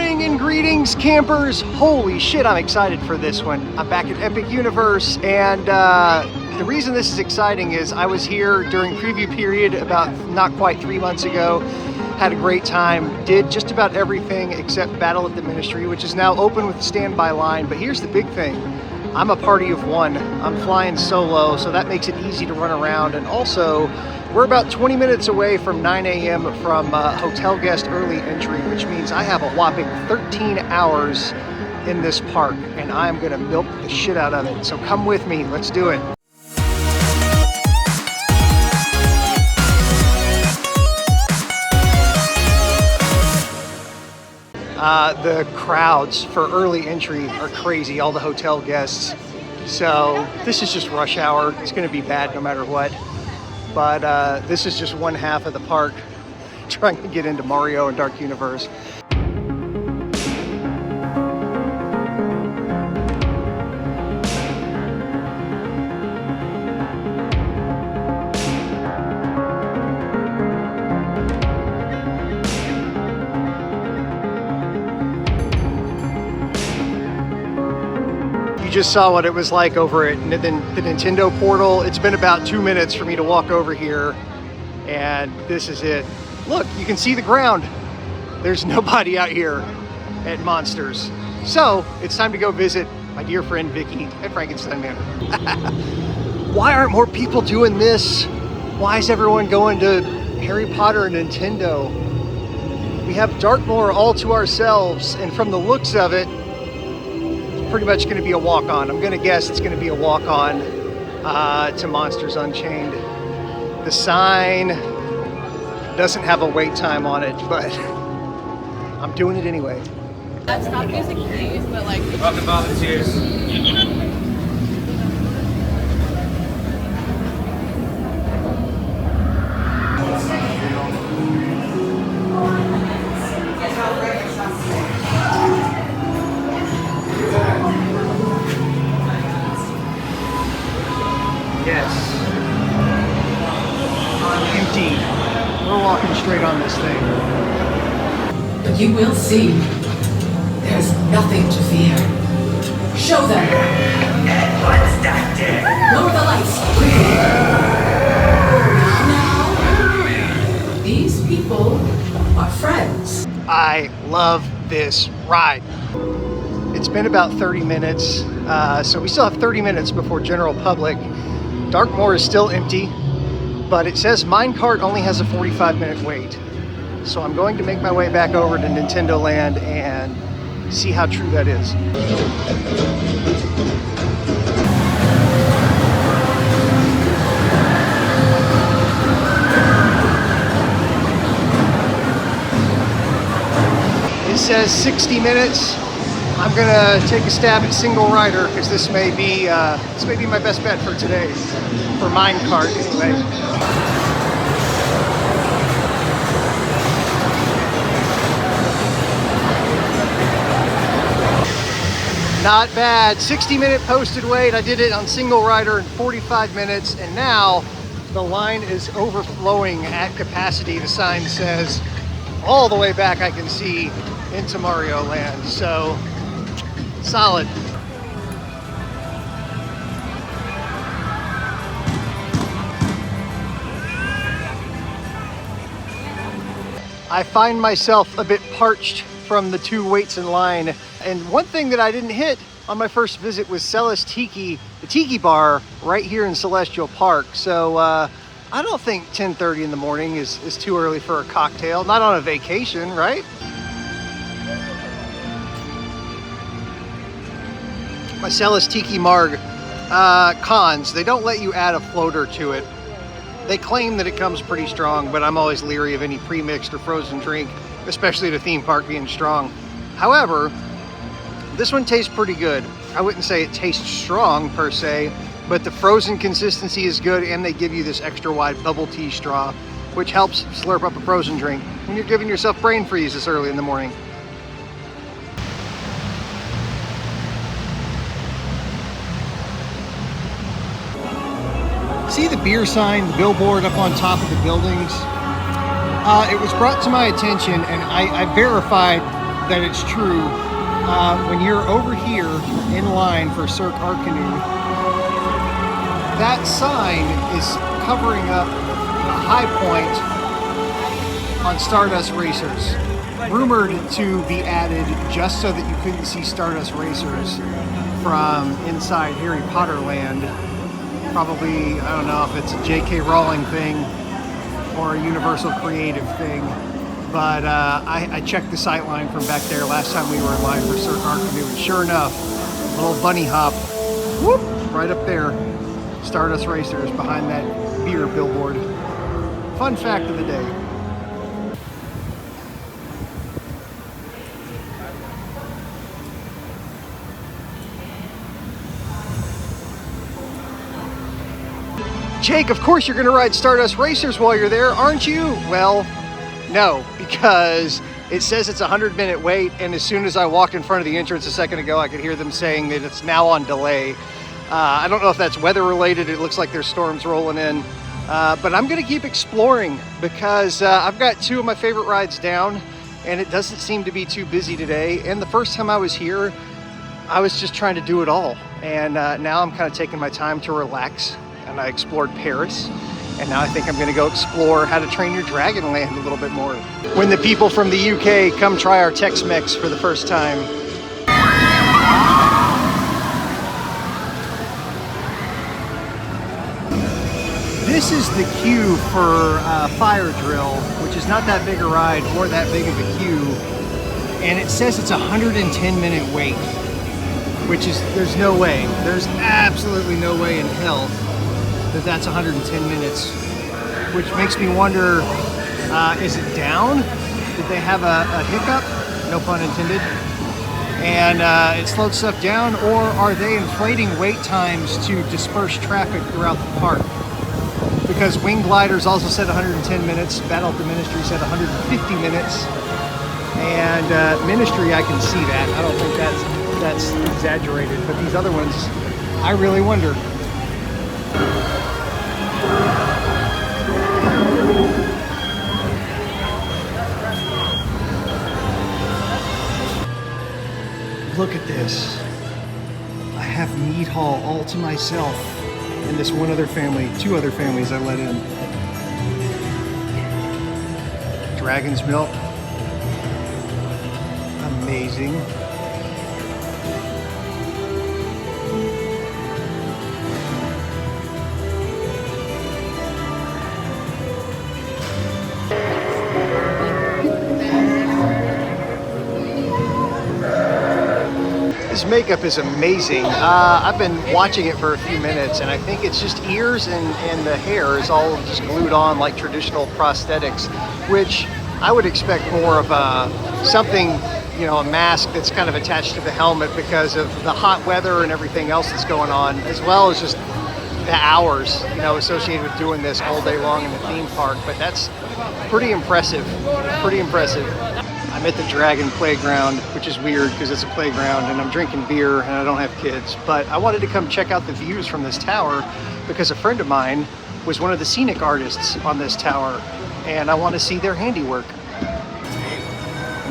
morning and greetings, campers. Holy shit, I'm excited for this one. I'm back at Epic Universe, and the reason this is exciting is I was here during preview period about not quite 3 months ago. Had a great time, did just about everything except Battle at the Ministry, which is now open with a standby line. But here's the big thing. I'm a party of one. I'm flying solo, so that makes it easy to run around. And also, we're about 20 minutes away from 9 a.m. from hotel guest early entry, which means I have a whopping 13 hours in this park, and I'm gonna milk the shit out of it. So come with me, let's do it. The crowds for early entry are crazy, all the hotel guests. So this is just rush hour. It's gonna be bad no matter what. But this is just one half of the park, trying to get into Mario and Dark Universe. Just saw what it was like over at the Nintendo portal. It's been about 2 minutes for me to walk over here, and this is it. Look, you can see the ground. There's nobody out here at Monsters. So it's time to go visit my dear friend Vicky at Frankenstein Manor. Why aren't more people doing this? Why is everyone going to Harry Potter and Nintendo? We have Dartmoor all to ourselves, and from the looks of it, pretty much going to be a walk-on. I'm going to guess it's going to be a walk-on to Monsters Unchained. The sign doesn't have a wait time on it, but I'm doing it anyway. That's not music, please, but like... Welcome volunteers. Yes. Empty. We're walking straight on this thing. But you will see. There's nothing to fear. Show them. What's that there? Lower the lights. Now, these people are friends. I love this ride. It's been about 30 minutes, so we still have 30 minutes before general public. Dartmoor is still empty, but it says minecart only has a 45-minute wait. So I'm going to make my way back over to Nintendo Land and see how true that is. It says 60 minutes. I'm gonna take a stab at single rider because this may be my best bet for today, for minecart anyway. Not bad. 60-minute posted wait. I did it on single rider in 45 minutes, and now the line is overflowing at capacity. The sign says all the way back I can see into Mario Land. So solid. I find myself a bit parched from the 2 waits in line. And one thing that I didn't hit on my first visit was Celis Tiki, the Tiki Bar right here in Celestial Park. So I don't think 10:30 in the morning is too early for a cocktail. Not on a vacation, right? My Celis Tiki Marg. Cons, they don't let you add a floater to it. They claim that it comes pretty strong, but I'm always leery of any pre-mixed or frozen drink, especially at a theme park being strong. However, this one tastes pretty good. I wouldn't say it tastes strong per se, but the frozen consistency is good, and they give you this extra wide bubble tea straw, which helps slurp up a frozen drink when you're giving yourself brain freeze this early in the morning. See the beer sign, the billboard up on top of the buildings? It was brought to my attention, and I verified that it's true. When you're over here in line for Cirque Art Canoe, that sign is covering up a high point on Stardust Racers, rumored to be added just so that you couldn't see Stardust Racers from inside Harry Potter land. Probably, I don't know if it's a J.K. Rowling thing or a Universal Creative thing, but I checked the sight line from back there last time we were in line for Cirque Art Canoe, and sure enough, little bunny hop, whoop, right up there, Stardust Racers behind that beer billboard. Fun fact of the day. Jake, of course you're going to ride Stardust Racers while you're there, aren't you? Well, no, because it says it's a 100-minute wait, and as soon as I walked in front of the entrance a second ago, I could hear them saying that it's now on delay. I don't know if that's weather related. It looks like there's storms rolling in, but I'm going to keep exploring because I've got two of my favorite rides down, and it doesn't seem to be too busy today. And the first time I was here, I was just trying to do it all, and now I'm kind of taking my time to relax. And I explored Paris, and now I think I'm gonna go explore How to Train Your Dragon Land a little bit more. When the people from the UK come try our Tex-Mex for the first time. This is the queue for Fire Drill, which is not that big a ride or that big of a queue, and it says it's a 110-minute wait, which is, there's no way, there's absolutely no way in hell that's 110 minutes, which makes me wonder, is it down? Did they have a hiccup? No pun intended. And it slowed stuff down, or are they inflating wait times to disperse traffic throughout the park? Because Wing Gliders also said 110 minutes, Battle at the Ministry said 150 minutes, and Ministry, I can see that. I don't think that's exaggerated, but these other ones, I really wonder. Look at this. I have Mead Hall all to myself and this one other family, two other families I let in. Dragon's Milk. Amazing. His makeup is amazing. I've been watching it for a few minutes, and I think it's just ears and the hair is all just glued on like traditional prosthetics, which I would expect more of something, you know, a mask that's kind of attached to the helmet because of the hot weather and everything else that's going on, as well as just the hours, you know, associated with doing this all day long in the theme park. But that's pretty impressive, pretty impressive. I'm at the Dragon Playground, which is weird because it's a playground and I'm drinking beer and I don't have kids, but I wanted to come check out the views from this tower because a friend of mine was one of the scenic artists on this tower and I want to see their handiwork.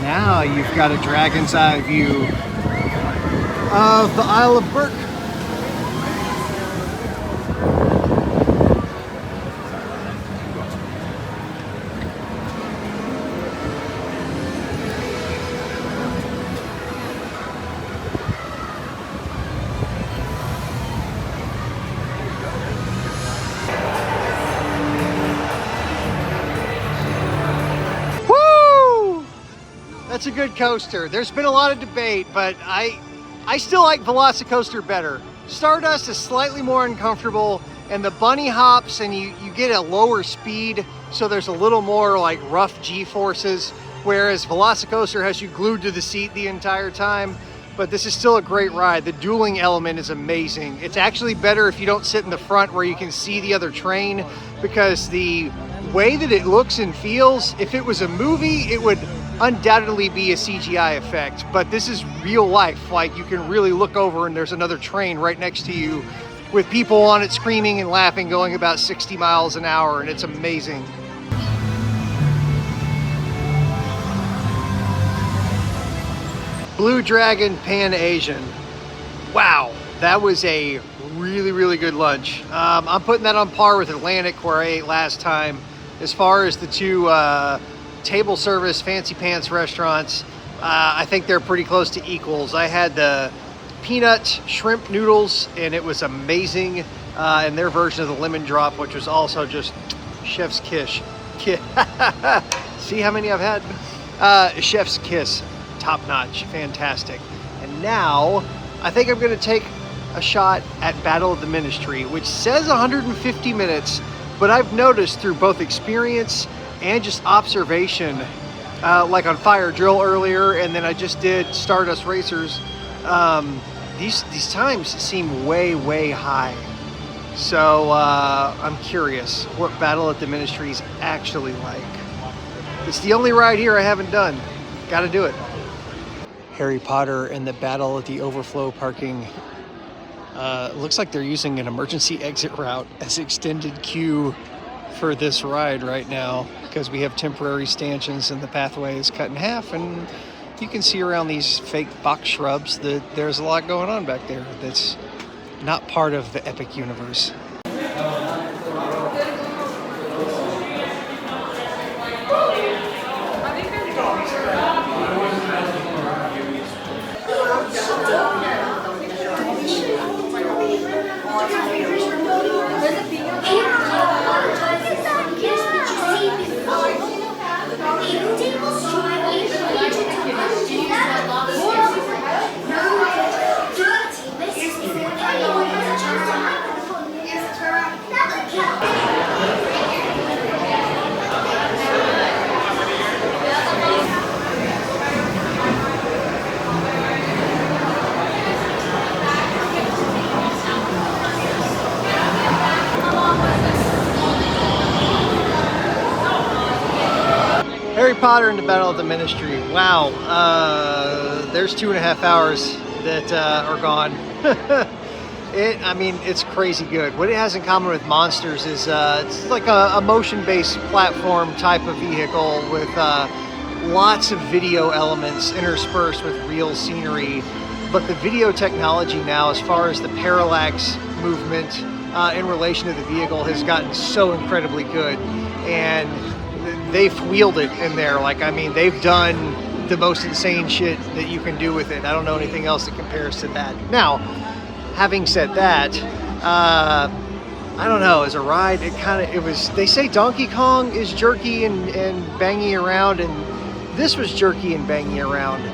Now you've got a dragon's eye view of the Isle of Berk. That's a good coaster. There's been a lot of debate, but I still like Velocicoaster better. Stardust is slightly more uncomfortable, and the bunny hops and you get a lower speed, so there's a little more like rough G-forces, whereas Velocicoaster has you glued to the seat the entire time. But this is still a great ride. The dueling element is amazing. It's actually better if you don't sit in the front where you can see the other train, because the way that it looks and feels, if it was a movie, it would undoubtedly be a CGI effect, but this is real life. Like, you can really look over and there's another train right next to you with people on it screaming and laughing, going about 60 miles an hour, and it's amazing. Blue Dragon Pan Asian. Wow, that was a really good lunch. I'm putting that on par with Atlantic, where I ate last time. As far as the two table service fancy pants restaurants, I think they're pretty close to equals. I had the peanut shrimp noodles, and it was amazing. And their version of the lemon drop, which was also just chef's kiss. See how many I've had? Chef's kiss, top notch, fantastic. And now I think I'm going to take a shot at Battle of the Ministry, which says 150 minutes, but I've noticed through both experience and just observation, like on Fire Drill earlier, and then I just did Stardust Racers, these times seem way high. So I'm curious what Battle at the Ministry is actually like. It's the only ride here I haven't done. Gotta do it. Harry Potter and the Battle at the Overflow parking. Looks like they're using an emergency exit route as extended queue for this ride right now, because we have temporary stanchions and the pathway is cut in half, and you can see around these fake box shrubs that there's a lot going on back there that's not part of the Epic universe. Harry Potter and the Battle of the Ministry. Wow, there's 2.5 hours that are gone. I mean, it's crazy good. What it has in common with Monsters is it's like a motion-based platform type of vehicle with lots of video elements interspersed with real scenery. But the video technology now, as far as the parallax movement in relation to the vehicle, has gotten so incredibly good. And they've wheeled it in there. Like, I mean, they've done the most insane shit that you can do with it. I don't know anything else that compares to that. Now, having said that, I don't know, as a ride, they say Donkey Kong is jerky and bangy around, and this was jerky and bangy around.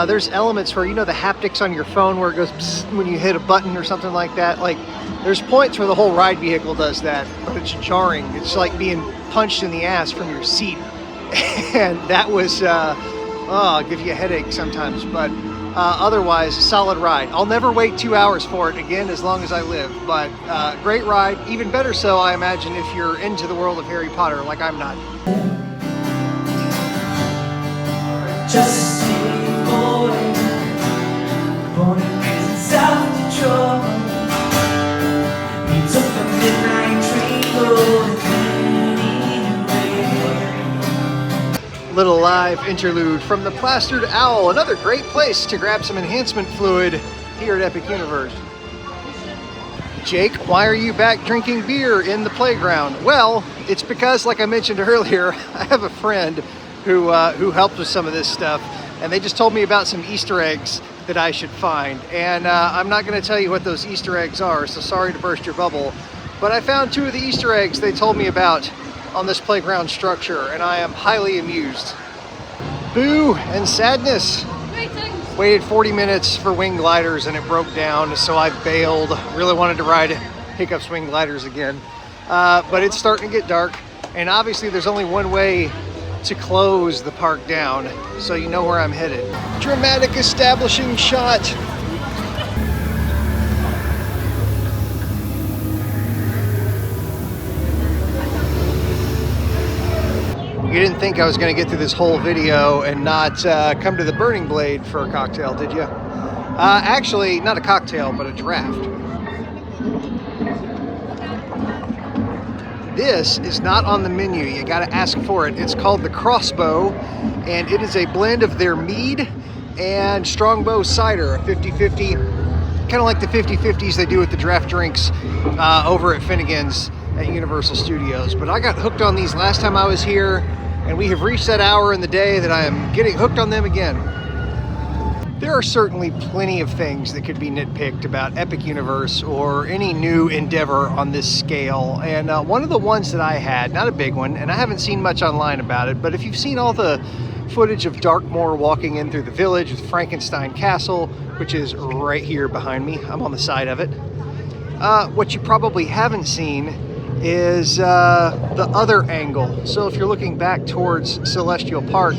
There's elements where, you know, the haptics on your phone where it goes psst when you hit a button or something like that. Like, there's points where the whole ride vehicle does that, but it's jarring. It's like being punched in the ass from your seat. And that was, give you a headache sometimes, but otherwise, a solid ride. I'll never wait 2 hours for it again as long as I live, but great ride. Even better so, I imagine, if you're into the world of Harry Potter like I'm not. Just a boy, born and raised in South Detroit. He took the midnight train going anywhere. Little live interlude from the Plastered Owl, another great place to grab some enhancement fluid here at Epic Universe. Jake, why are you back drinking beer in the playground? Well, it's because, like I mentioned earlier, I have a friend who helped with some of this stuff, and they just told me about some Easter eggs that I should find. And I'm not going to tell you what those Easter eggs are, so sorry to burst your bubble. But I found 2 of the Easter eggs they told me about on this playground structure, and I am highly amused. Boo and sadness. Waited 40 minutes for wing gliders and it broke down, so I bailed. Really wanted to ride Hiccup's wing gliders again. But it's starting to get dark, and obviously there's only one way to close the park down, so you know where I'm headed. Dramatic establishing shot. You didn't think I was going to get through this whole video and not come to the Burning Blade for a cocktail, did you? Actually, not a cocktail, but a draft. This is not on the menu. You got to ask for it. It's called the Crossbow, and it is a blend of their mead and Strongbow cider, a 50-50, kind of like the 50-50s they do with the draft drinks over at Finnegan's at Universal Studios. But I got hooked on these last time I was here, and we have reached that hour in the day that I am getting hooked on them again. There are certainly plenty of things that could be nitpicked about Epic Universe or any new endeavor on this scale. And one of the ones that I had, not a big one, and I haven't seen much online about it, but if you've seen all the footage of Darkmoor walking in through the village with Frankenstein Castle, which is right here behind me, I'm on the side of it. What you probably haven't seen is the other angle. So if you're looking back towards Celestial Park,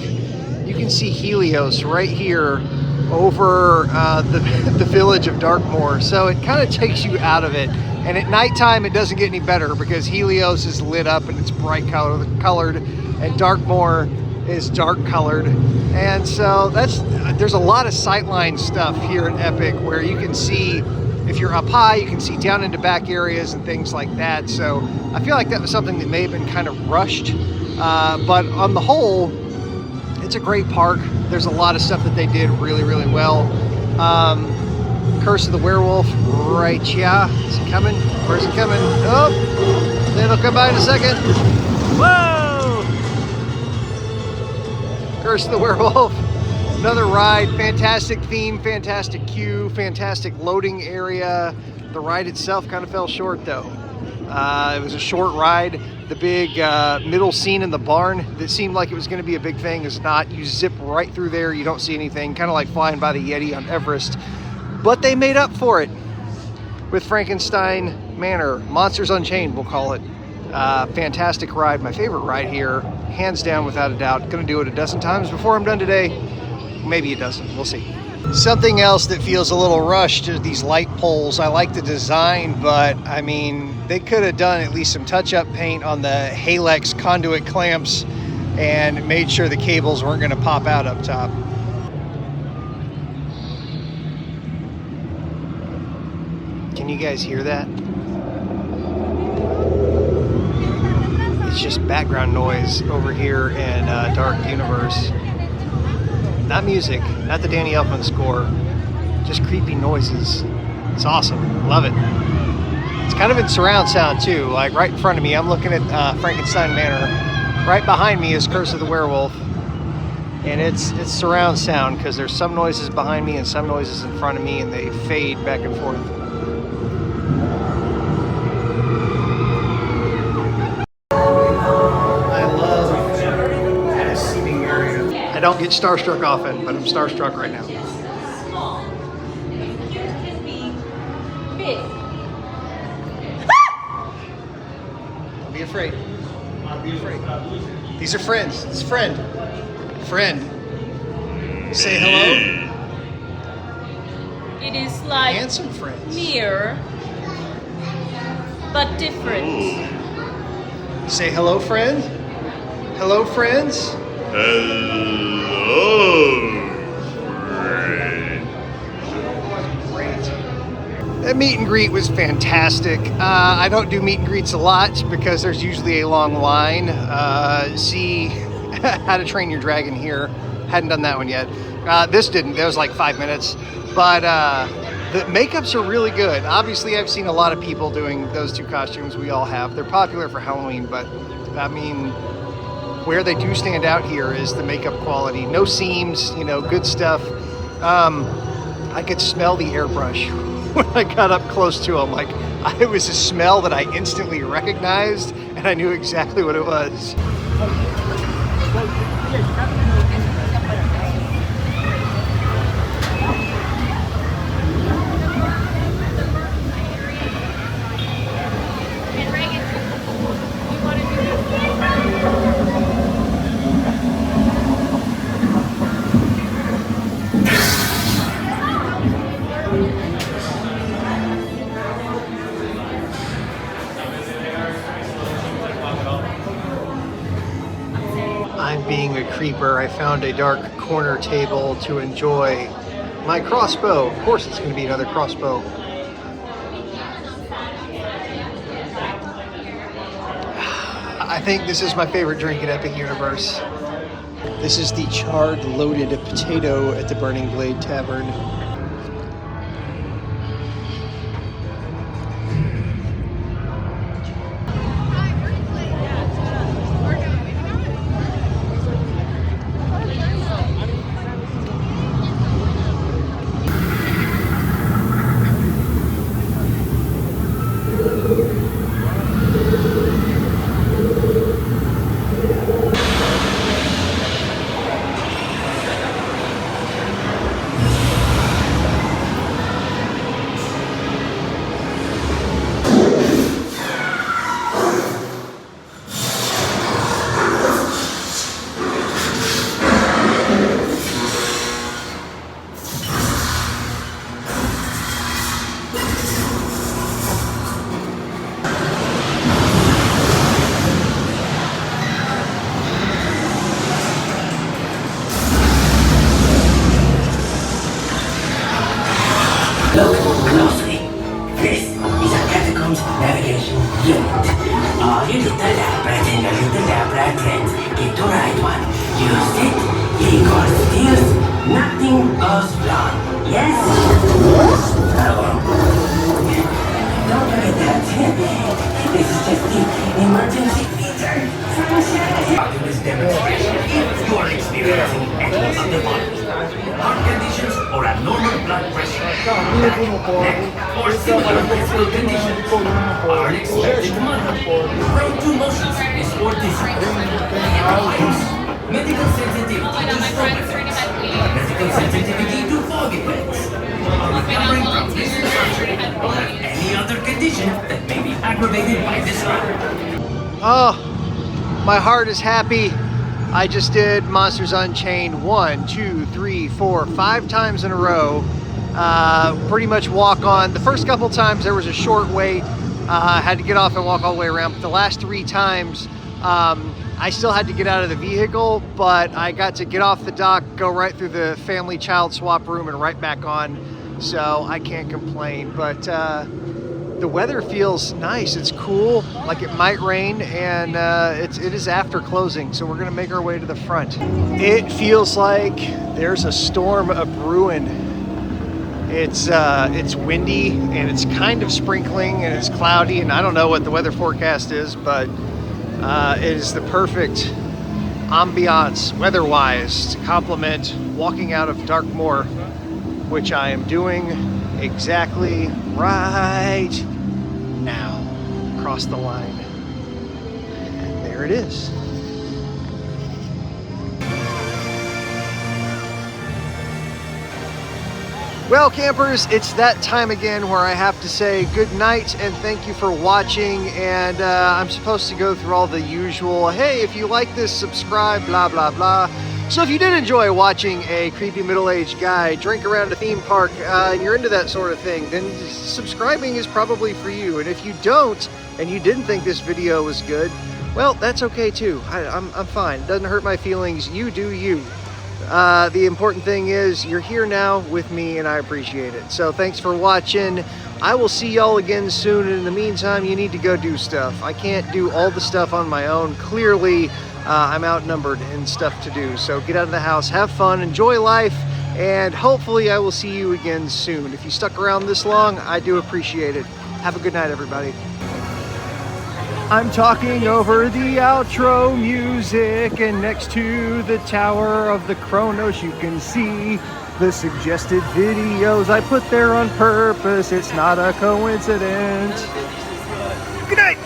you can see Helios right here over the village of Darkmoor. So it kind of takes you out of it. And at nighttime, it doesn't get any better because Helios is lit up and it's bright colored, and Darkmoor is dark colored. And so there's a lot of sightline stuff here in Epic where you can see, if you're up high, you can see down into back areas and things like that. So I feel like that was something that may have been kind of rushed. But on the whole, it's a great park. There's a lot of stuff that they did really, really well. Curse of the Werewolf, right here. Is it coming? Where's it coming? Oh, then it'll come by in a second. Whoa! Curse of the Werewolf. Another ride, fantastic theme, fantastic queue, fantastic loading area. The ride itself kind of fell short though. It was a short ride. The big middle scene in the barn that seemed like it was going to be a big thing is not. You zip right through there, you don't see anything, kind of like flying by the Yeti on Everest. But they made up for it with Frankenstein Manor, Monsters Unchained we'll call it. Fantastic ride, my favorite ride here, hands down without a doubt. Gonna do it a dozen times before I'm done today. Maybe a dozen, we'll see. Something else that feels a little rushed are these light poles. I like the design, but I mean, they could have done at least some touch-up paint on the Halex conduit clamps and made sure the cables weren't gonna pop out up top. Can you guys hear that? It's just background noise over here in Dark Universe. Not music, not the Danny Elfman score, just creepy noises. It's awesome, love it. It's kind of in surround sound too, like right in front of me, I'm looking at Frankenstein Manor. Right behind me is Curse of the Werewolf. And it's surround sound because there's some noises behind me and some noises in front of me, and they fade back and forth. I don't get starstruck often, but I'm starstruck right now. Don't be afraid. Don't be afraid. These are friends. It's friend. Friend. Say hello. It is like Handsome friends. mirror, but different. Say hello, friend. Hello, friends. Hello, friend. Great. That meet and greet was fantastic. I don't do meet and greets a lot because there's usually a long line. See How to Train Your Dragon here. Hadn't done that one yet. This didn't. That was like 5 minutes. But the makeups are really good. Obviously, I've seen a lot of people doing those two costumes. We all have. They're popular for Halloween, but I mean, where they do stand out here is the makeup quality. No seams, you know, good stuff. I could smell the airbrush when I got up close to them. Like, it was a smell that I instantly recognized, and I knew exactly what it was. I'm being a creeper. I found a dark corner table to enjoy my crossbow. Of course it's going to be another crossbow. I think this is my favorite drink in Epic Universe. This is the charred loaded potato at the Burning Blade Tavern. Look closely. This is a catacombs navigation unit. All you little labyrinth and your little labyrinth, get the right one. Use it, equals steals, nothing goes wrong. Yes? Don't forget that. This is just the emergency feature. After this demonstration, if you are experiencing any of the following: heart conditions or abnormal blood pressure, neck, or similar physical conditions, unexpected mother, prone to motion sickness or dizziness, medical sensitivity to stroke effects, medical sensitivity to fog effects, recovering from recent surgery, or have any other condition that may be aggravated by this route. Oh, my heart is happy. I just did Monsters Unchained 1, 2, 3, 4, 5 times in a row. Pretty much walk on. The first couple times there was a short wait. I had to get off and walk all the way around. But the last 3 times, I still had to get out of the vehicle, but I got to get off the dock, go right through the family child swap room and right back on. So I can't complain. But the weather feels nice. It's cool, like it might rain, and it is after closing, so we're gonna make our way to the front. It feels like there's a storm a-brewing. It's windy and it's kind of sprinkling and it's cloudy, and I don't know what the weather forecast is, but it is the perfect ambiance weather-wise to complement walking out of Darkmoor, which I am doing exactly right now. Across the line. And there it is. Well, campers, it's that time again where I have to say good night and thank you for watching. And I'm supposed to go through all the usual, hey, if you like this, subscribe, blah, blah, blah. So if you did enjoy watching a creepy middle-aged guy drink around a theme park and you're into that sort of thing, then subscribing is probably for you. And if you don't, and you didn't think this video was good, well, that's okay too. I'm fine. It doesn't hurt my feelings. You do you. The important thing is you're here now with me and I appreciate it. So thanks for watching. I will see y'all again soon. And in the meantime, you need to go do stuff. I can't do all the stuff on my own. Clearly, I'm outnumbered in stuff to do. So get out of the house, have fun, enjoy life, and hopefully I will see you again soon. If you stuck around this long, I do appreciate it. Have a good night, everybody. I'm talking over the outro music, and next to the Tower of the Kronos you can see the suggested videos I put there on purpose. It's not a coincidence. Good night.